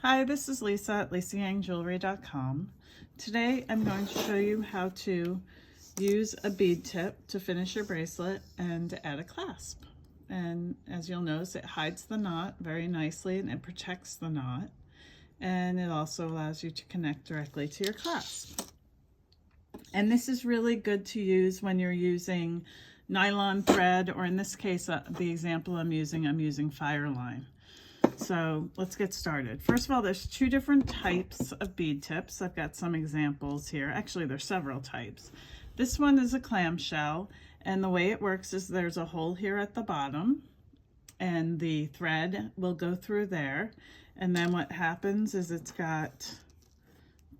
Hi, this is Lisa at LisaYangJewelry.com. Today I'm going to show you how to use a bead tip to finish your bracelet and to add a clasp. And as you'll notice, it hides the knot very nicely and it protects the knot. And it also allows you to connect directly to your clasp. And this is really good to use when you're using nylon thread, or in this case, the example I'm using Fireline. So let's get started. First of all, there's two different types of bead tips. I've got some examples here. Actually, there's several types. This one is a clamshell, and the way it works is there's a hole here at the bottom, and the thread will go through there. And then what happens is it's got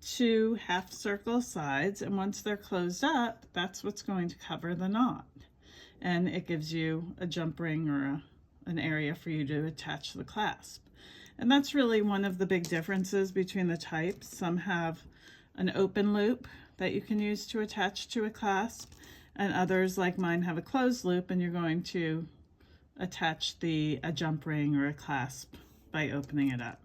two half circle sides, and once they're closed up, that's what's going to cover the knot. And it gives you a jump ring or an area for you to attach the clasp. And that's really one of the big differences between the types. Some have an open loop that you can use to attach to a clasp, and others, like mine, have a closed loop, and you're going to attach a jump ring or a clasp by opening it up.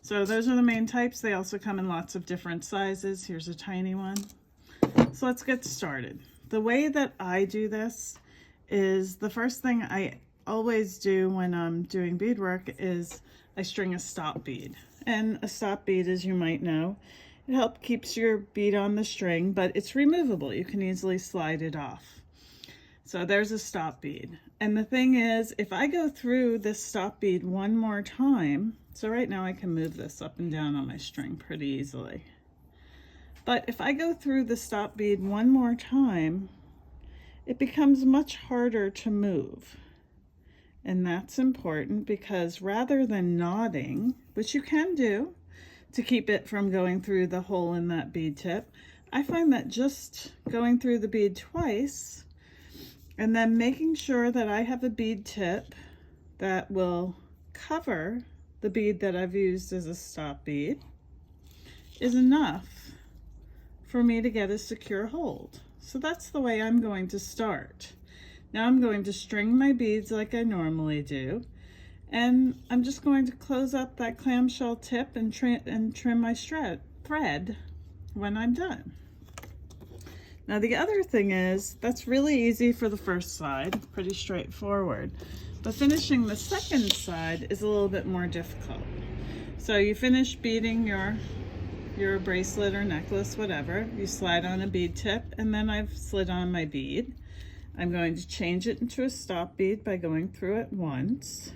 So those are the main types. They also come in lots of different sizes. Here's a tiny one. So let's get started. The way that I do this is, the first thing I always do when I'm doing beadwork is I string a stop bead. And a stop bead, as you might know, it keeps your bead on the string, but it's removable. You can easily slide it off. So there's a stop bead. And the thing is, if I go through this stop bead one more time, so right now I can move this up and down on my string pretty easily. But if I go through the stop bead one more time, it becomes much harder to move. And that's important because rather than knotting, which you can do to keep it from going through the hole in that bead tip, I find that just going through the bead twice and then making sure that I have a bead tip that will cover the bead that I've used as a stop bead is enough for me to get a secure hold. So that's the way I'm going to start. Now I'm going to string my beads like I normally do, and I'm just going to close up that clamshell tip and trim my thread when I'm done. Now the other thing is, that's really easy for the first side, pretty straightforward, but finishing the second side is a little bit more difficult. So you finish beading your bracelet or necklace, whatever, you slide on a bead tip, and then I've slid on my bead. I'm going to change it into a stop bead by going through it once.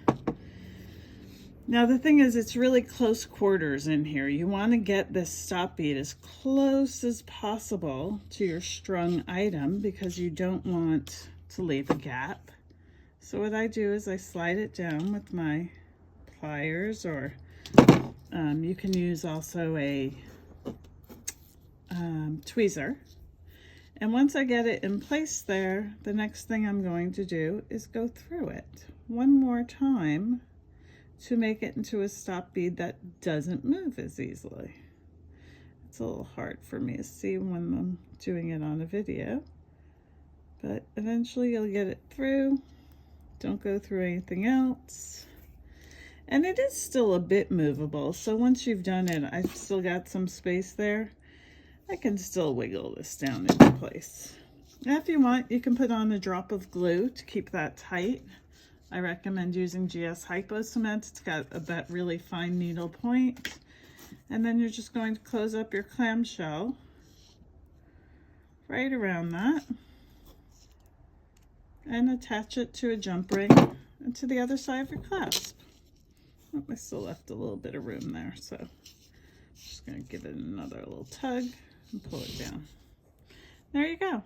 Now the thing is, it's really close quarters in here. You want to get this stop bead as close as possible to your strung item because you don't want to leave a gap. So what I do is I slide it down with my pliers, or you can use also a tweezer. And once I get it in place there, the next thing I'm going to do is go through it one more time to make it into a stop bead that doesn't move as easily. It's a little hard for me to see when I'm doing it on a video, but eventually you'll get it through. Don't go through anything else. And it is still a bit movable, so once you've done it, I've still got some space there. I can still wiggle this down into place. Now, if you want, you can put on a drop of glue to keep that tight. I recommend using GS Hypo Cement. It's got that really fine needle point. And then you're just going to close up your clamshell right around that and attach it to a jump ring and to the other side of your clasp. Oh, I still left a little bit of room there, so I'm just going to give it another little tug and pull it down. There you go.